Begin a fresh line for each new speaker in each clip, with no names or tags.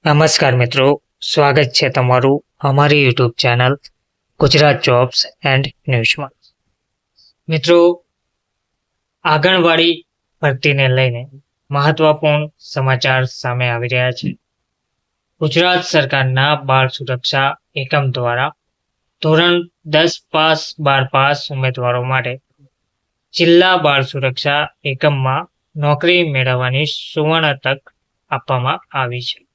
નમસ્કાર મિત્રો, સ્વાગત છે તમારું અમારી YouTube channel Gujarat jobs and ન્યૂઝમાં. મિત્રો, આંગણવાડી ભરતીને લઈને મહત્વપૂર્ણ સમાચાર સામે આવી રહ્યા છે. ગુજરાત સરકારના બાળ સુરક્ષા એકમ દ્વારા ધોરણ 10 પાસ 12 પાસ ઉમેદવારો માટે જિલ્લા બાળ સુરક્ષા એકમમાં નોકરી મેળવવાની સુવર્ણ તક આપવામાં આવી છે.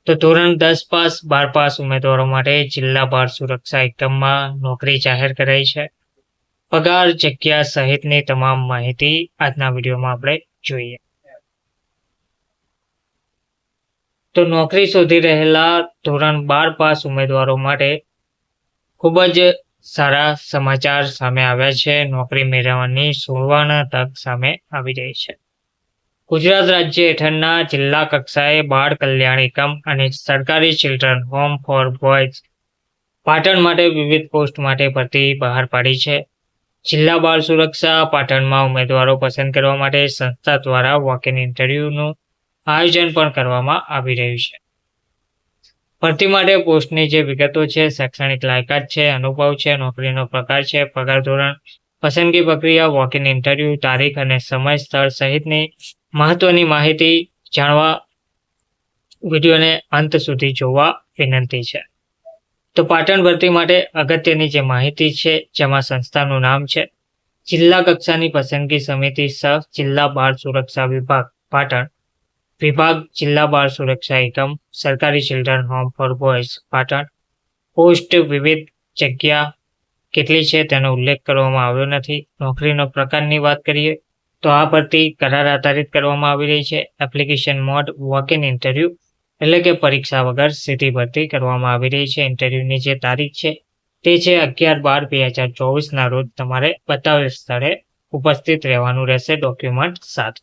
તો ધોરણ 10 પાસ 12 પાસ ઉમેદવારો માટે જિલ્લા બાળ સુરક્ષા એકમમાં નોકરી જાહેર કરાઈ છે. પગાર, જગ્યા સહિતની તમામ માહિતી આજના વિડીયોમાં આપણે જોઈએ. તો નોકરી શોધી રહેલા ધોરણ 12 પાસ ઉમેદવારો માટે ખૂબ જ સારા સમાચાર સામે આવ્યા છે. નોકરી મેળવવાની સુવર્ણ તક સામે આવી રહી છે. ગુજરાત રાજ્ય હેઠળના જિલ્લા કક્ષાએ બાળ કલ્યાણ એકમ અને સરકારી children home for boys Patan માટે વિવિધ પોસ્ટ માટે ભરતી બહાર પાડી છે. જિલ્લા બાળ સુરક્ષા પાટણમાં ઉમેદવારો પસંદ કરવા માટે સંસ્થા દ્વારા વોક-ઇન ઇન્ટરવ્યુનું આયોજન પણ કરવામાં આવી રહ્યું છે. ભરતી માટે પોસ્ટની જે વિગતો છે, શૈક્ષણિક લાયકાત છે, અનુભવ છે, નોકરીનો પ્રકાર છે, પગાર ધોરણ, પસંદગી પ્રક્રિયા, વોક-ઇન ઇન્ટરવ્યુ, તારીખ અને સમય, સ્થળ સહિતની મહત્વની માહિતી જાણવા વિડીયોને અંત સુધી જોવા વિનંતી છે. તો પાટણ ભરતી માટે અગત્યની જે માહિતી છે, જેમાં સંસ્થાનું નામ છે જિલ્લા કક્ષાની પસંદગી સમિતિ સહ જિલ્લા બાળ સુરક્ષા વિભાગ પાટણ, વિભાગ જિલ્લા બાળ સુરક્ષા એકમ, સરકારી children home for boys Patan. Post વિવિધ જગ્યા કેટલી છે તેનો ઉલ્લેખ કરવામાં આવ્યો નથી. નોકરીનો પ્રકારની વાત કરીએ તો આ ભરતી કરાર આધારિત કરવામાં આવી રહી છે. એપ્લિકેશન મોડ વોક-ઇન ઇન્ટરવ્યુ એટલે કે પરીક્ષા વગર સીધી ભરતી કરવામાં આવી રહી છે. ઇન્ટરવ્યુની જે તારીખ છે તે છે 11/12/2024 રોજ તમારે બતાવેલ સ્થળે ઉપસ્થિત રહેવાનું રહેશે ડોક્યુમેન્ટ સાથે.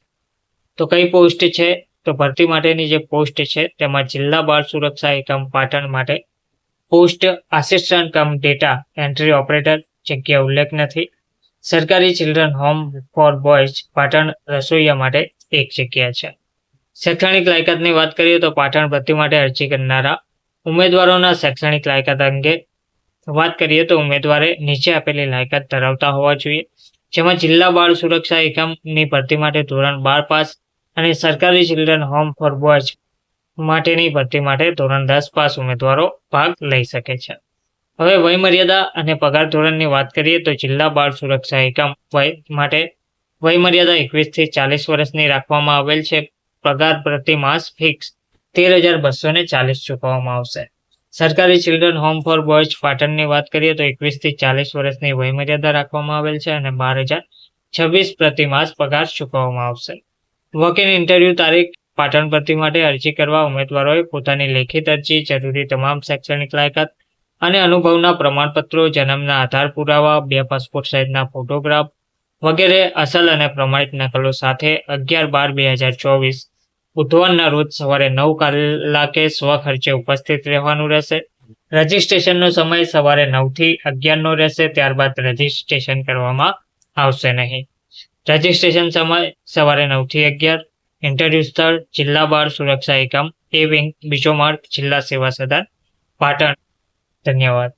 તો કઈ પોસ્ટ છે? તો ભરતી માટેની જે પોસ્ટ છે તેમાં જિલ્લા બાળ સુરક્ષા એકમ પાટણ માટે post assistant cum data entry operator, જગ્યા ઉલ્લેખ નથી. સરકારી children home for boys Patan રસોઈયા માટે એક જગ્યા છે. શૈક્ષણિક લાયકાતની વાત કરીએ તો પાટણ ભરતી માટે અરજી કરનારા ઉમેદવારોના શૈક્ષણિક લાયકાત અંગે વાત કરીએ તો ઉમેદવારે નીચે આપેલી લાયકાત ધરાવતા હોવા જોઈએ, જેમાં જિલ્લા બાળ સુરક્ષા એકમની ભરતી માટે ધોરણ 12 પાસ અને સરકારી ચિલ્ડ્રન હોમ ફોર બોયઝ માટેની ભરતી માટે ધોરણ 10 પાસ ઉમેદવારો ભાગ લઈ શકે છે. હવે વયમર્યાદા અને પગાર ધોરણની વાત કરીએ તો જિલ્લા બાળ સુરક્ષા એકમ માટે વયમર્યાદા 21 થી 40 વર્ષની રાખવામાં આવેલ છે. પગાર પ્રતિ માસ ફિક્સ 13,240 ચૂકવવામાં આવશે. સરકારી ચિલ્ડ્રન હોમ ફોર બોયઝ પાટણની વાત કરીએ તો 21 થી 40 વર્ષની વયમર્યાદા રાખવામાં આવેલ છે અને 12,026 પ્રતિ માસ પગાર ચૂકવવામાં આવશે. વોક-ઇન ઇન્ટરવ્યુ તારીખ પાટણ ભરતી માટે અરજી કરવા ઉમેદવારોએ પોતાની લેખિત અરજી, જરૂરી તમામ શૈક્ષણિક લાયકાત અને અનુભવના પ્રમાણપત્રો, જન્મના આધાર પુરાવા, 2 પાસપોર્ટ સાઇઝના ફોટોગ્રાફ વગેરે અસલ અને પ્રમાણિત નકલો સાથે 11/12/2024 બુધવારના રોજ સવારે 9 કલાકે સ્વખર્ચે ઉપસ્થિત રહેવાનું રહેશે. રજિસ્ટ્રેશનનો સમય સવારે 9 થી 11 નો રહેશે. ત્યારબાદ રજિસ્ટ્રેશન કરવામાં આવશે નહીં. રજિસ્ટ્રેશન સમય સવારે 9 થી 11. ઇન્ટરવ્યુ સ્થળ જિલ્લા બાળ સુરક્ષા એકમ, એ વિંગ, બીજો માર્ગ, જિલ્લા સેવા સદન પાટણ. ધન્યવાદ.